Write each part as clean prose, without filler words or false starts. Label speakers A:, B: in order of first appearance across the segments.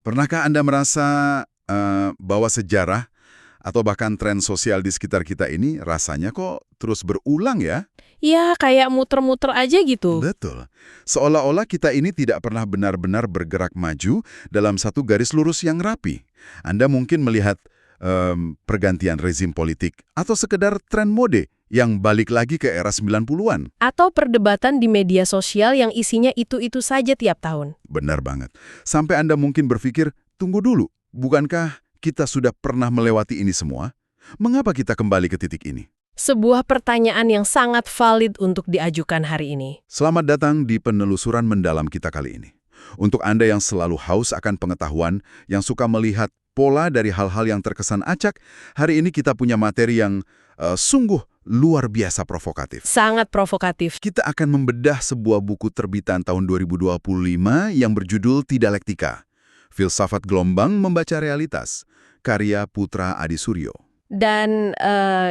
A: Pernahkah Anda merasa bahwa sejarah atau bahkan tren sosial di sekitar kita ini rasanya kok terus berulang ya?
B: Ya, kayak muter-muter aja gitu.
A: Betul. Seolah-olah kita ini tidak pernah benar-benar bergerak maju dalam satu garis lurus yang rapi. Anda mungkin melihat pergantian rezim politik atau sekedar tren mode yang balik lagi ke era 90-an.
B: Atau perdebatan di media sosial yang isinya itu-itu saja tiap tahun.
A: Benar banget. Sampai Anda mungkin berpikir, tunggu dulu, bukankah kita sudah pernah melewati ini semua? Mengapa kita kembali ke titik ini?
B: Sebuah pertanyaan yang sangat valid untuk diajukan hari ini.
A: Selamat datang di penelusuran mendalam kita kali ini. Untuk Anda yang selalu haus akan pengetahuan, yang suka melihat pola dari hal-hal yang terkesan acak, hari ini kita punya materi yang sungguh luar biasa provokatif.
B: Sangat provokatif.
A: Kita akan membedah sebuah buku terbitan tahun 2025 yang berjudul Dialektika. Filsafat Gelombang Membaca Realitas, karya Putra Adi Suryo.
B: Dan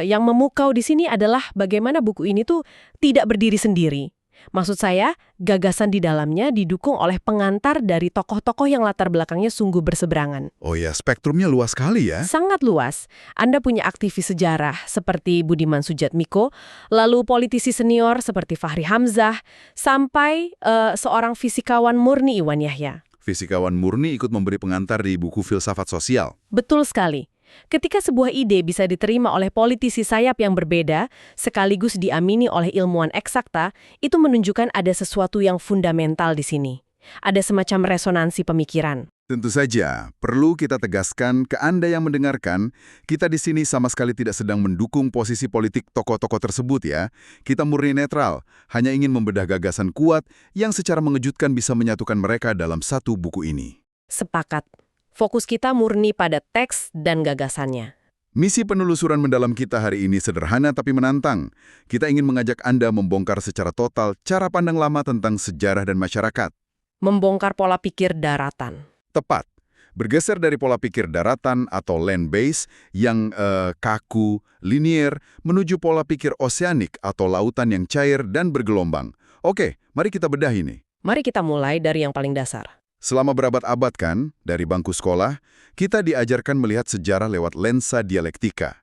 B: yang memukau di sini adalah bagaimana buku ini tuh tidak berdiri sendiri. Maksud saya, gagasan di dalamnya didukung oleh pengantar dari tokoh-tokoh yang latar belakangnya sungguh berseberangan.
A: Oh ya, spektrumnya luas sekali ya.
B: Sangat luas. Anda punya aktivis sejarah seperti Budiman Sujatmiko, lalu politisi senior seperti Fahri Hamzah, sampai seorang fisikawan murni Iwan Yahya.
A: Fisikawan murni ikut memberi pengantar di buku Filsafat Sosial.
B: Betul sekali. Ketika sebuah ide bisa diterima oleh politisi sayap yang berbeda, sekaligus diamini oleh ilmuwan eksakta, itu menunjukkan ada sesuatu yang fundamental di sini. Ada semacam resonansi pemikiran.
A: Tentu saja, perlu kita tegaskan ke Anda yang mendengarkan, kita di sini sama sekali tidak sedang mendukung posisi politik tokoh-tokoh tersebut ya. Kita murni netral, hanya ingin membedah gagasan kuat yang secara mengejutkan bisa menyatukan mereka dalam satu buku ini.
B: Sepakat. Fokus kita murni pada teks dan gagasannya.
A: Misi penelusuran mendalam kita hari ini sederhana tapi menantang. Kita ingin mengajak Anda membongkar secara total cara pandang lama tentang sejarah dan masyarakat.
B: Membongkar pola pikir daratan.
A: Tepat. Bergeser dari pola pikir daratan atau land-based yang kaku, linier, menuju pola pikir oseanik atau lautan yang cair dan bergelombang. Oke, mari kita bedah ini.
B: Mari kita mulai dari yang paling dasar.
A: Selama berabad-abad kan, dari bangku sekolah, kita diajarkan melihat sejarah lewat lensa dialektika.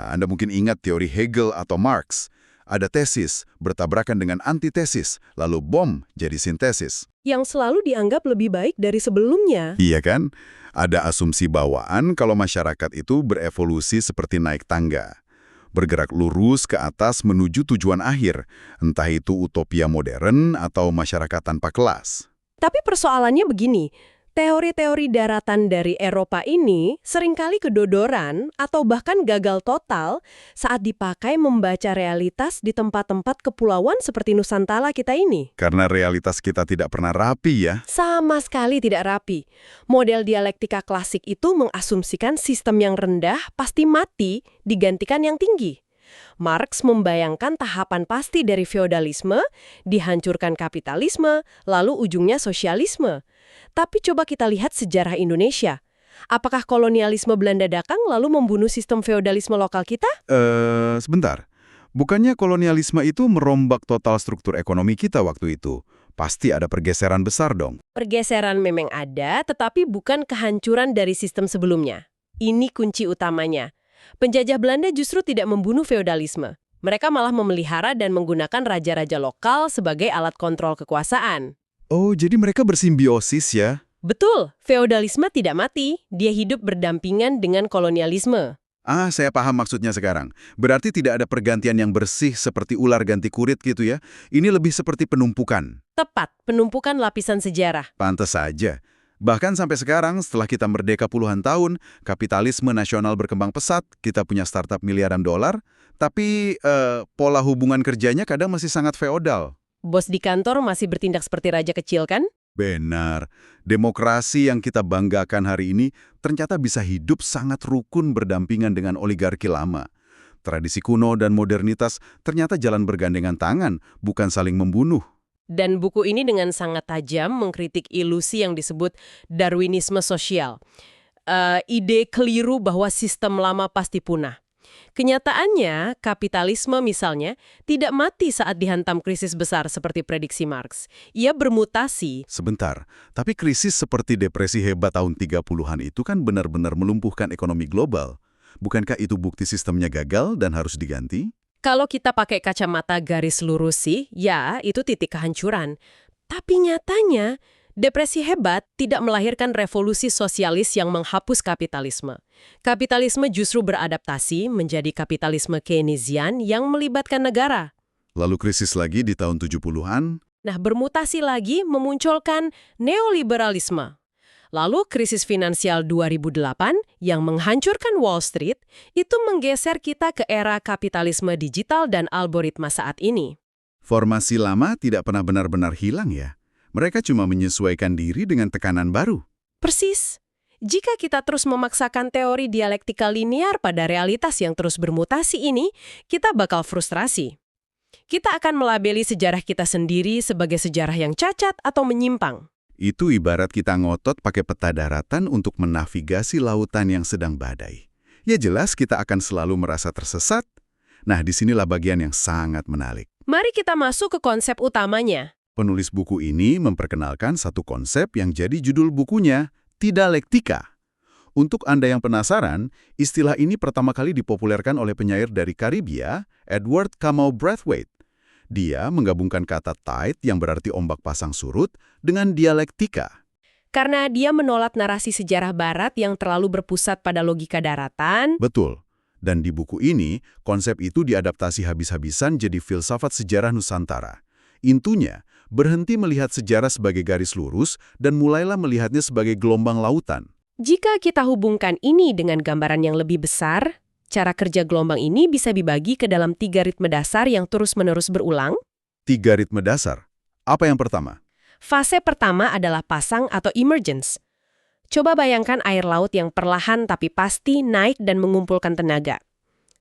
A: Anda mungkin ingat teori Hegel atau Marx. Ada tesis, bertabrakan dengan antitesis, lalu bom jadi sintesis.
B: Yang selalu dianggap lebih baik dari sebelumnya.
A: Iya kan? Ada asumsi bawaan kalau masyarakat itu berevolusi seperti naik tangga. Bergerak lurus ke atas menuju tujuan akhir, entah itu utopia modern atau masyarakat tanpa kelas.
B: Tapi persoalannya begini, teori-teori daratan dari Eropa ini seringkali kedodoran atau bahkan gagal total saat dipakai membaca realitas di tempat-tempat kepulauan seperti Nusantara kita ini.
A: Karena realitas kita tidak pernah rapi ya.
B: Sama sekali tidak rapi. Model dialektika klasik itu mengasumsikan sistem yang rendah pasti mati digantikan yang tinggi. Marx membayangkan tahapan pasti dari feodalisme, dihancurkan kapitalisme, lalu ujungnya sosialisme. Tapi coba kita lihat sejarah Indonesia. Apakah kolonialisme Belanda datang lalu membunuh sistem feodalisme lokal kita?
A: Sebentar. Bukannya kolonialisme itu merombak total struktur ekonomi kita waktu itu? Pasti ada pergeseran besar dong.
B: Pergeseran memang ada, tetapi bukan kehancuran dari sistem sebelumnya. Ini kunci utamanya. Penjajah Belanda justru tidak membunuh feodalisme. Mereka malah memelihara dan menggunakan raja-raja lokal sebagai alat kontrol kekuasaan.
A: Oh, jadi mereka bersimbiosis ya?
B: Betul, feodalisme tidak mati. Dia hidup berdampingan dengan kolonialisme.
A: Saya paham maksudnya sekarang. Berarti tidak ada pergantian yang bersih seperti ular ganti kurit gitu ya? Ini lebih seperti penumpukan.
B: Tepat, penumpukan lapisan sejarah.
A: Pantes saja. Bahkan sampai sekarang, setelah kita merdeka puluhan tahun, kapitalisme nasional berkembang pesat, kita punya startup miliaran dolar, tapi pola hubungan kerjanya kadang masih sangat feodal.
B: Bos di kantor masih bertindak seperti raja kecil kan?
A: Benar. Demokrasi yang kita banggakan hari ini ternyata bisa hidup sangat rukun berdampingan dengan oligarki lama. Tradisi kuno dan modernitas ternyata jalan bergandengan tangan, bukan saling membunuh.
B: Dan buku ini dengan sangat tajam mengkritik ilusi yang disebut Darwinisme sosial. Ide keliru bahwa sistem lama pasti punah. Kenyataannya, kapitalisme misalnya tidak mati saat dihantam krisis besar seperti prediksi Marx. Ia bermutasi.
A: Sebentar, tapi krisis seperti depresi hebat tahun 30-an itu kan benar-benar melumpuhkan ekonomi global. Bukankah itu bukti sistemnya gagal dan harus diganti?
B: Kalau kita pakai kacamata garis lurus sih, ya itu titik kehancuran. Tapi nyatanya, depresi hebat tidak melahirkan revolusi sosialis yang menghapus kapitalisme. Kapitalisme justru beradaptasi menjadi kapitalisme Keynesian yang melibatkan negara.
A: Lalu krisis lagi di tahun 70-an?
B: Nah, bermutasi lagi memunculkan neoliberalisme. Lalu krisis finansial 2008 yang menghancurkan Wall Street itu menggeser kita ke era kapitalisme digital dan algoritma saat ini.
A: Formasi lama tidak pernah benar-benar hilang ya? Mereka cuma menyesuaikan diri dengan tekanan baru.
B: Persis. Jika kita terus memaksakan teori dialektika linear pada realitas yang terus bermutasi ini, kita bakal frustrasi. Kita akan melabeli sejarah kita sendiri sebagai sejarah yang cacat atau menyimpang.
A: Itu ibarat kita ngotot pakai peta daratan untuk menavigasi lautan yang sedang badai. Ya jelas kita akan selalu merasa tersesat. Nah, disinilah bagian yang sangat menarik.
B: Mari kita masuk ke konsep utamanya.
A: Penulis buku ini memperkenalkan satu konsep yang jadi judul bukunya, Dialektika. Untuk Anda yang penasaran, istilah ini pertama kali dipopulerkan oleh penyair dari Karibia, Edward Kamau Brathwaite. Dia menggabungkan kata tide yang berarti ombak pasang surut dengan dialektika.
B: Karena dia menolak narasi sejarah barat yang terlalu berpusat pada logika daratan.
A: Betul. Dan di buku ini, konsep itu diadaptasi habis-habisan jadi filsafat sejarah Nusantara. Intunya, berhenti melihat sejarah sebagai garis lurus dan mulailah melihatnya sebagai gelombang lautan.
B: Jika kita hubungkan ini dengan gambaran yang lebih besar, cara kerja gelombang ini bisa dibagi ke dalam 3 ritme dasar yang terus-menerus berulang.
A: 3 ritme dasar. Apa yang pertama?
B: Fase pertama adalah pasang atau emergence. Coba bayangkan air laut yang perlahan tapi pasti naik dan mengumpulkan tenaga.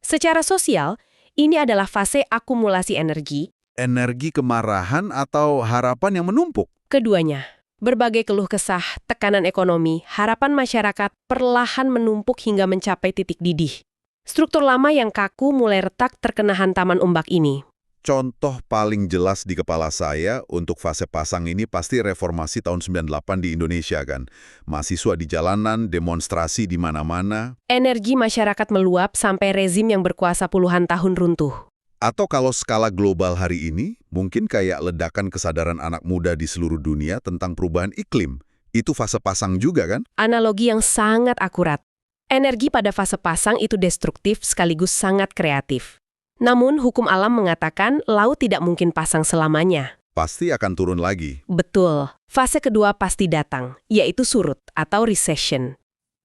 B: Secara sosial, ini adalah fase akumulasi energi.
A: Energi kemarahan atau harapan yang menumpuk?
B: Keduanya, berbagai keluh kesah, tekanan ekonomi, harapan masyarakat perlahan menumpuk hingga mencapai titik didih. Struktur lama yang kaku mulai retak terkena hantaman ombak ini.
A: Contoh paling jelas di kepala saya untuk fase pasang ini pasti reformasi tahun 98 di Indonesia kan. Mahasiswa di jalanan, demonstrasi di mana-mana.
B: Energi masyarakat meluap sampai rezim yang berkuasa puluhan tahun runtuh.
A: Atau kalau skala global hari ini, mungkin kayak ledakan kesadaran anak muda di seluruh dunia tentang perubahan iklim. Itu fase pasang juga kan?
B: Analogi yang sangat akurat. Energi pada fase pasang itu destruktif sekaligus sangat kreatif. Namun, hukum alam mengatakan laut tidak mungkin pasang selamanya.
A: Pasti akan turun lagi.
B: Betul. Fase kedua pasti datang, yaitu surut atau recession.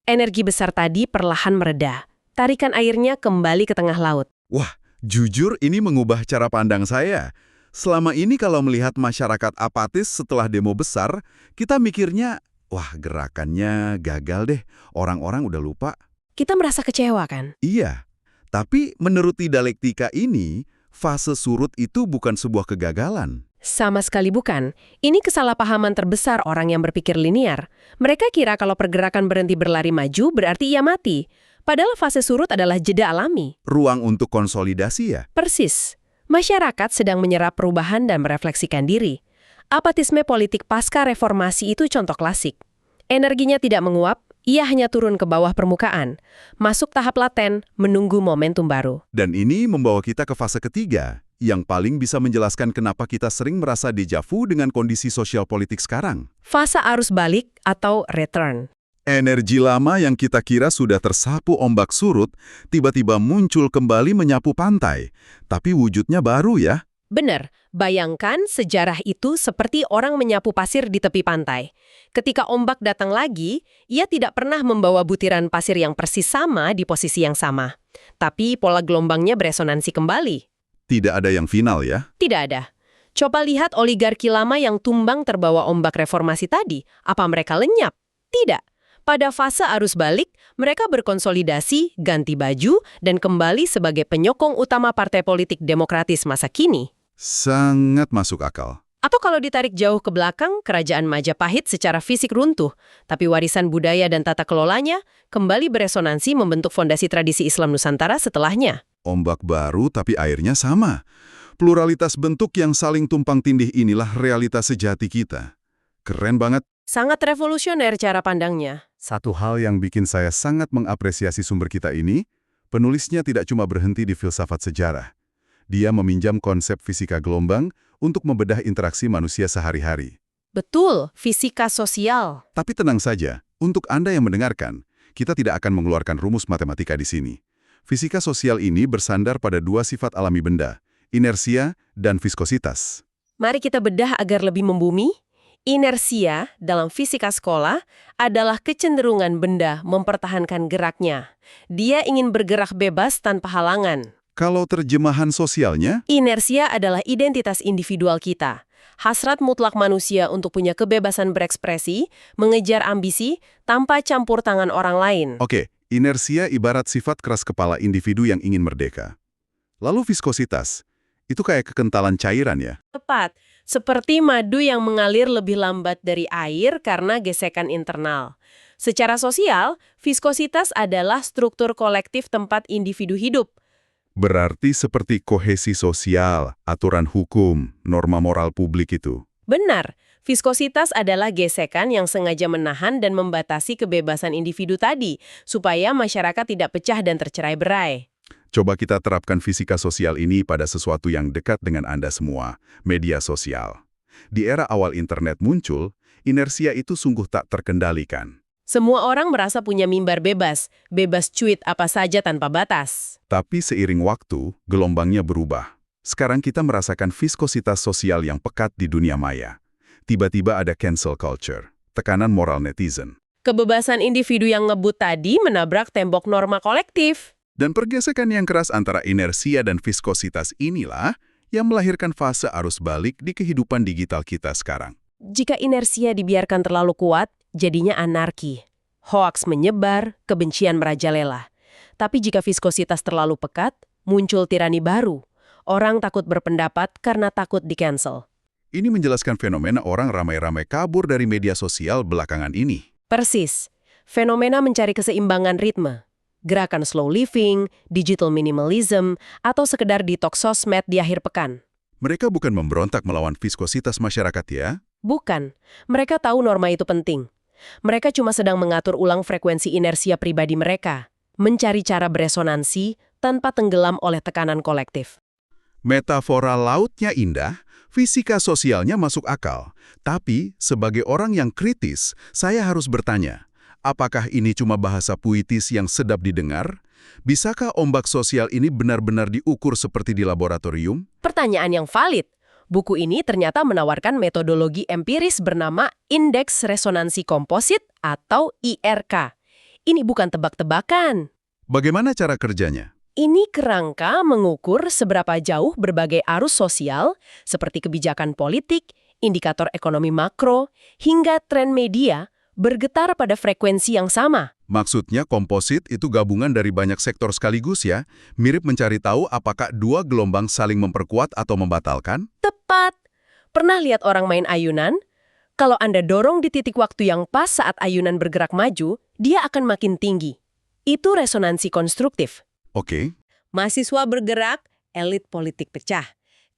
B: Energi besar tadi perlahan mereda. Tarikan airnya kembali ke tengah laut.
A: Wah, jujur ini mengubah cara pandang saya. Selama ini kalau melihat masyarakat apatis setelah demo besar, kita mikirnya, wah gerakannya gagal deh, orang-orang udah lupa.
B: Kita merasa kecewa kan?
A: Iya, tapi menurut dialektika ini, fase surut itu bukan sebuah kegagalan.
B: Sama sekali bukan. Ini kesalahpahaman terbesar orang yang berpikir linear. Mereka kira kalau pergerakan berhenti berlari maju berarti ia mati. Padahal fase surut adalah jeda alami.
A: Ruang untuk konsolidasi ya?
B: Persis. Masyarakat sedang menyerap perubahan dan merefleksikan diri. Apatisme politik pasca reformasi itu contoh klasik. Energinya tidak menguap, ia hanya turun ke bawah permukaan. Masuk tahap laten, menunggu momentum baru.
A: Dan ini membawa kita ke fase ketiga, yang paling bisa menjelaskan kenapa kita sering merasa deja vu dengan kondisi sosial politik sekarang.
B: Fase arus balik atau return.
A: Energi lama yang kita kira sudah tersapu ombak surut, tiba-tiba muncul kembali menyapu pantai. Tapi wujudnya baru ya.
B: Benar, bayangkan sejarah itu seperti orang menyapu pasir di tepi pantai. Ketika ombak datang lagi, ia tidak pernah membawa butiran pasir yang persis sama di posisi yang sama. Tapi pola gelombangnya beresonansi kembali.
A: Tidak ada yang final ya?
B: Tidak ada. Coba lihat oligarki lama yang tumbang terbawa ombak reformasi tadi. Apa mereka lenyap? Tidak. Pada fase arus balik, mereka berkonsolidasi, ganti baju, dan kembali sebagai penyokong utama partai politik demokratis masa kini.
A: Sangat masuk akal.
B: Atau kalau ditarik jauh ke belakang, kerajaan Majapahit secara fisik runtuh, tapi warisan budaya dan tata kelolanya kembali beresonansi membentuk fondasi tradisi Islam Nusantara setelahnya.
A: Ombak baru tapi airnya sama. Pluralitas bentuk yang saling tumpang tindih inilah realitas sejati kita. Keren banget.
B: Sangat revolusioner cara pandangnya.
A: Satu hal yang bikin saya sangat mengapresiasi sumber kita ini, penulisnya tidak cuma berhenti di filsafat sejarah. Dia meminjam konsep fisika gelombang untuk membedah interaksi manusia sehari-hari.
B: Betul, fisika sosial.
A: Tapi tenang saja, untuk Anda yang mendengarkan, kita tidak akan mengeluarkan rumus matematika di sini. Fisika sosial ini bersandar pada dua sifat alami benda, inersia dan viskositas.
B: Mari kita bedah agar lebih membumi. Inersia dalam fisika sekolah adalah kecenderungan benda mempertahankan geraknya. Dia ingin bergerak bebas tanpa halangan.
A: Kalau terjemahan sosialnya,
B: Inersia adalah identitas individual kita. Hasrat mutlak manusia untuk punya kebebasan berekspresi, mengejar ambisi, tanpa campur tangan orang lain.
A: oke, inersia ibarat sifat keras kepala individu yang ingin merdeka. Lalu viskositas, itu kayak kekentalan cairan ya?
B: Tepat, seperti madu yang mengalir lebih lambat dari air karena gesekan internal. Secara sosial, viskositas adalah struktur kolektif tempat individu hidup.
A: Berarti seperti kohesi sosial, aturan hukum, norma moral publik itu.
B: Benar, viskositas adalah gesekan yang sengaja menahan dan membatasi kebebasan individu tadi, supaya masyarakat tidak pecah dan tercerai-berai.
A: Coba kita terapkan fisika sosial ini pada sesuatu yang dekat dengan Anda semua, media sosial. Di era awal internet muncul, inersia itu sungguh tak terkendalikan.
B: Semua orang merasa punya mimbar bebas, bebas tweet apa saja tanpa batas.
A: Tapi seiring waktu, gelombangnya berubah. Sekarang kita merasakan viskositas sosial yang pekat di dunia maya. Tiba-tiba ada cancel culture, tekanan moral netizen.
B: Kebebasan individu yang ngebut tadi menabrak tembok norma kolektif.
A: Dan pergesekan yang keras antara inersia dan viskositas inilah yang melahirkan fase arus balik di kehidupan digital kita sekarang.
B: Jika inersia dibiarkan terlalu kuat, jadinya anarki. Hoaks menyebar, kebencian merajalela. Tapi jika viskositas terlalu pekat, muncul tirani baru. Orang takut berpendapat karena takut di-cancel.
A: Ini menjelaskan fenomena orang ramai-ramai kabur dari media sosial belakangan ini.
B: Persis. Fenomena mencari keseimbangan ritme. Gerakan slow living, digital minimalism, atau sekedar detox sosmed di akhir pekan.
A: Mereka bukan memberontak melawan viskositas masyarakat ya?
B: Bukan. Mereka tahu norma itu penting. Mereka cuma sedang mengatur ulang frekuensi inersia pribadi mereka, mencari cara beresonansi tanpa tenggelam oleh tekanan kolektif.
A: Metafora lautnya indah, fisika sosialnya masuk akal. Tapi, sebagai orang yang kritis, saya harus bertanya, apakah ini cuma bahasa puitis yang sedap didengar? Bisakah ombak sosial ini benar-benar diukur seperti di laboratorium?
B: Pertanyaan yang valid. Buku ini ternyata menawarkan metodologi empiris bernama Indeks Resonansi Komposit atau IRK. Ini bukan tebak-tebakan.
A: Bagaimana cara kerjanya?
B: Ini kerangka mengukur seberapa jauh berbagai arus sosial, seperti kebijakan politik, indikator ekonomi makro, hingga tren media, bergetar pada frekuensi yang sama.
A: Maksudnya komposit itu gabungan dari banyak sektor sekaligus ya? Mirip mencari tahu apakah dua gelombang saling memperkuat atau membatalkan?
B: Tepat. Pernah lihat orang main ayunan? Kalau Anda dorong di titik waktu yang pas saat ayunan bergerak maju, dia akan makin tinggi. Itu resonansi konstruktif.
A: Oke.
B: Mahasiswa bergerak, elit politik pecah.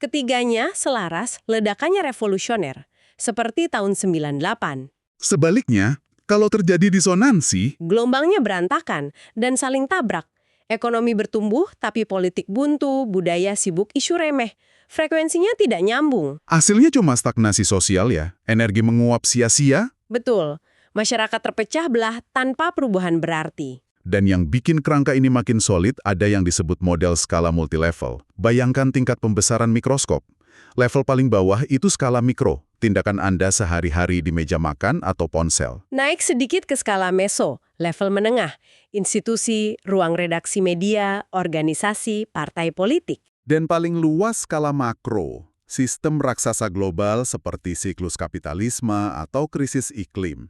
B: Ketiganya selaras, ledakannya revolusioner. Seperti tahun 98.
A: Sebaliknya, kalau terjadi disonansi,
B: Gelombangnya berantakan dan saling tabrak. Ekonomi bertumbuh, tapi politik buntu, budaya sibuk isu remeh. Frekuensinya tidak nyambung.
A: hasilnya cuma stagnasi sosial ya? Energi menguap sia-sia?
B: Betul, masyarakat terpecah belah tanpa perubahan berarti.
A: Dan yang bikin kerangka ini makin solid ada yang disebut model skala multilevel. Bayangkan tingkat pembesaran mikroskop. Level paling bawah itu skala mikro, tindakan Anda sehari-hari di meja makan atau ponsel.
B: Naik sedikit ke skala meso, level menengah, institusi, ruang redaksi media, organisasi, partai politik.
A: Dan paling luas skala makro, sistem raksasa global seperti siklus kapitalisme atau krisis iklim.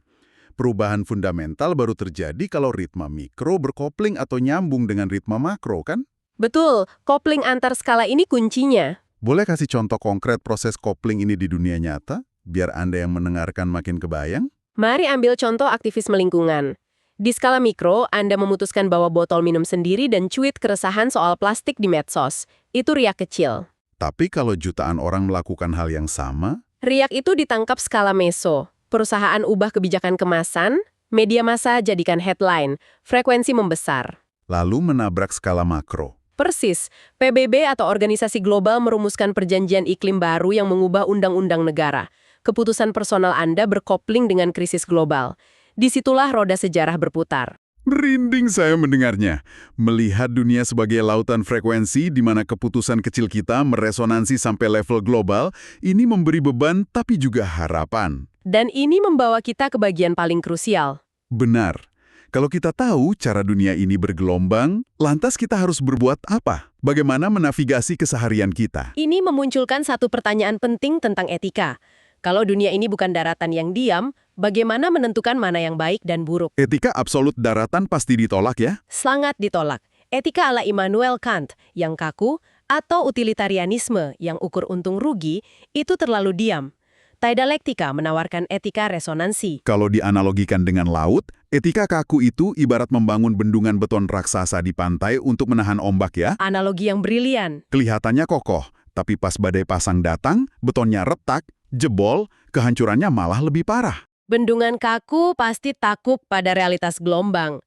A: Perubahan fundamental baru terjadi kalau ritme mikro berkopling atau nyambung dengan ritme makro, kan?
B: Betul, kopling antar skala ini kuncinya.
A: Boleh kasih contoh konkret proses kopling ini di dunia nyata, biar Anda yang mendengarkan makin kebayang?
B: Mari ambil contoh aktivisme lingkungan. Di skala mikro, Anda memutuskan bawa botol minum sendiri dan cuit keresahan soal plastik di medsos. Itu riak kecil.
A: Tapi kalau jutaan orang melakukan hal yang sama,
B: Riak itu ditangkap skala meso. Perusahaan ubah kebijakan kemasan, media massa jadikan headline, frekuensi membesar.
A: lalu menabrak skala makro.
B: Persis, PBB atau organisasi global merumuskan perjanjian iklim baru yang mengubah undang-undang negara. Keputusan personal Anda berkopling dengan krisis global. Disitulah roda sejarah berputar.
A: Merinding saya mendengarnya. Melihat dunia sebagai lautan frekuensi di mana keputusan kecil kita meresonansi sampai level global, ini memberi beban tapi juga harapan.
B: Dan ini membawa kita ke bagian paling krusial.
A: Benar. Kalau kita tahu cara dunia ini bergelombang, lantas kita harus berbuat apa? Bagaimana menavigasi keseharian kita?
B: Ini memunculkan satu pertanyaan penting tentang etika. Kalau dunia ini bukan daratan yang diam, bagaimana menentukan mana yang baik dan buruk?
A: Etika absolut daratan pasti ditolak ya?
B: Sangat ditolak. Etika ala Immanuel Kant yang kaku atau utilitarianisme yang ukur untung rugi itu terlalu diam. Dialektika menawarkan etika resonansi.
A: Kalau dianalogikan dengan laut, etika kaku itu ibarat membangun bendungan beton raksasa di pantai untuk menahan ombak ya.
B: Analogi yang brilian.
A: Kelihatannya kokoh, tapi pas badai pasang datang, betonnya retak, jebol, kehancurannya malah lebih parah.
B: Bendungan kaku pasti takut pada realitas gelombang.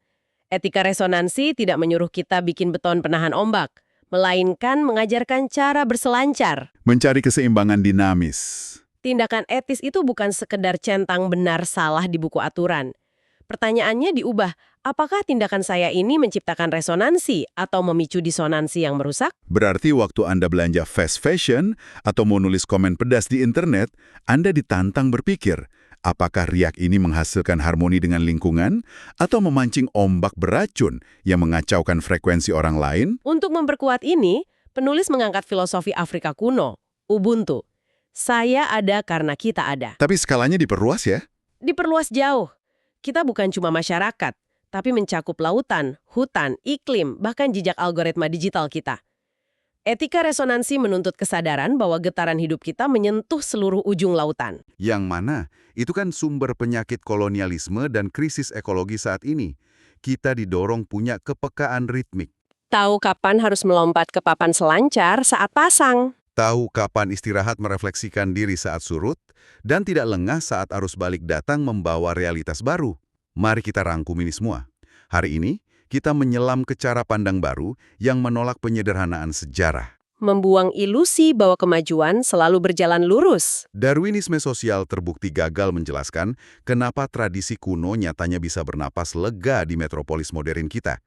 B: Etika resonansi tidak menyuruh kita bikin beton penahan ombak, melainkan mengajarkan cara berselancar.
A: Mencari keseimbangan dinamis.
B: Tindakan etis itu bukan sekedar centang benar salah di buku aturan. Pertanyaannya diubah, apakah tindakan saya ini menciptakan resonansi atau memicu disonansi yang merusak?
A: Berarti waktu Anda belanja fast fashion atau mau nulis komen pedas di internet, Anda ditantang berpikir, apakah riak ini menghasilkan harmoni dengan lingkungan atau memancing ombak beracun yang mengacaukan frekuensi orang lain?
B: Untuk memperkuat ini, penulis mengangkat filosofi Afrika kuno, Ubuntu. Saya ada karena kita ada.
A: Tapi skalanya diperluas ya?
B: Diperluas jauh. Kita bukan cuma masyarakat, tapi mencakup lautan, hutan, iklim, bahkan jejak algoritma digital kita. Etika resonansi menuntut kesadaran bahwa getaran hidup kita menyentuh seluruh ujung lautan.
A: Yang mana? Itu kan sumber penyakit kolonialisme dan krisis ekologi saat ini. Kita didorong punya kepekaan ritmik.
B: Tahu kapan harus melompat ke papan selancar saat pasang.
A: Tahu kapan istirahat merefleksikan diri saat surut, dan tidak lengah saat arus balik datang membawa realitas baru. Mari kita rangkum ini semua. Hari ini, kita menyelam ke cara pandang baru yang menolak penyederhanaan sejarah.
B: Membuang ilusi bahwa kemajuan selalu berjalan lurus.
A: Darwinisme sosial terbukti gagal menjelaskan kenapa tradisi kuno nyatanya bisa bernapas lega di metropolis modern kita.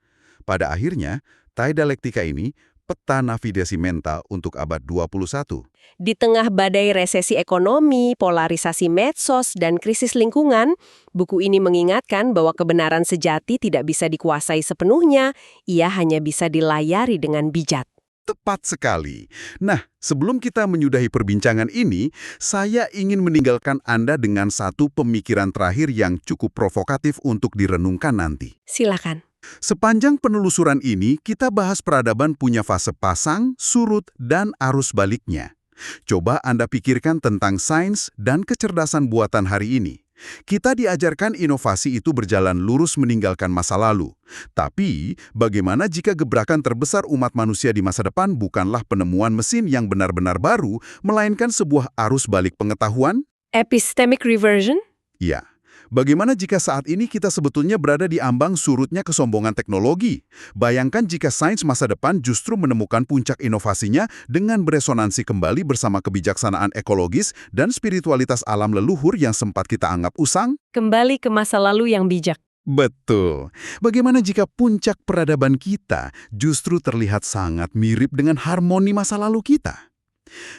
A: Pada akhirnya, dialektika ini peta navigasi mental untuk abad 21.
B: Di tengah badai resesi ekonomi, polarisasi medsos, dan krisis lingkungan, buku ini mengingatkan bahwa kebenaran sejati tidak bisa dikuasai sepenuhnya, ia hanya bisa dilayari dengan bijak.
A: Tepat sekali. Nah, sebelum kita menyudahi perbincangan ini, saya ingin meninggalkan Anda dengan satu pemikiran terakhir yang cukup provokatif untuk direnungkan nanti.
B: Silakan.
A: Sepanjang penelusuran ini, kita bahas peradaban punya fase pasang, surut, dan arus baliknya. Coba Anda pikirkan tentang sains dan kecerdasan buatan hari ini. Kita diajarkan inovasi itu berjalan lurus meninggalkan masa lalu. Tapi, bagaimana jika gebrakan terbesar umat manusia di masa depan bukanlah penemuan mesin yang benar-benar baru, melainkan sebuah arus balik pengetahuan?
B: Epistemic reversion?
A: Ya. Bagaimana jika saat ini kita sebetulnya berada di ambang surutnya kesombongan teknologi? Bayangkan jika sains masa depan justru menemukan puncak inovasinya dengan beresonansi kembali bersama kebijaksanaan ekologis dan spiritualitas alam leluhur yang sempat kita anggap usang?
B: Kembali ke masa lalu yang bijak.
A: Betul. Bagaimana jika puncak peradaban kita justru terlihat sangat mirip dengan harmoni masa lalu kita?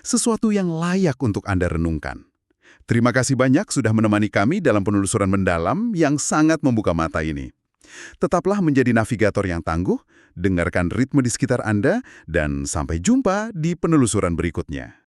A: Sesuatu yang layak untuk Anda renungkan. Terima kasih banyak sudah menemani kami dalam penelusuran mendalam yang sangat membuka mata ini. Tetaplah menjadi navigator yang tangguh, dengarkan ritme di sekitar Anda, dan sampai jumpa di penelusuran berikutnya.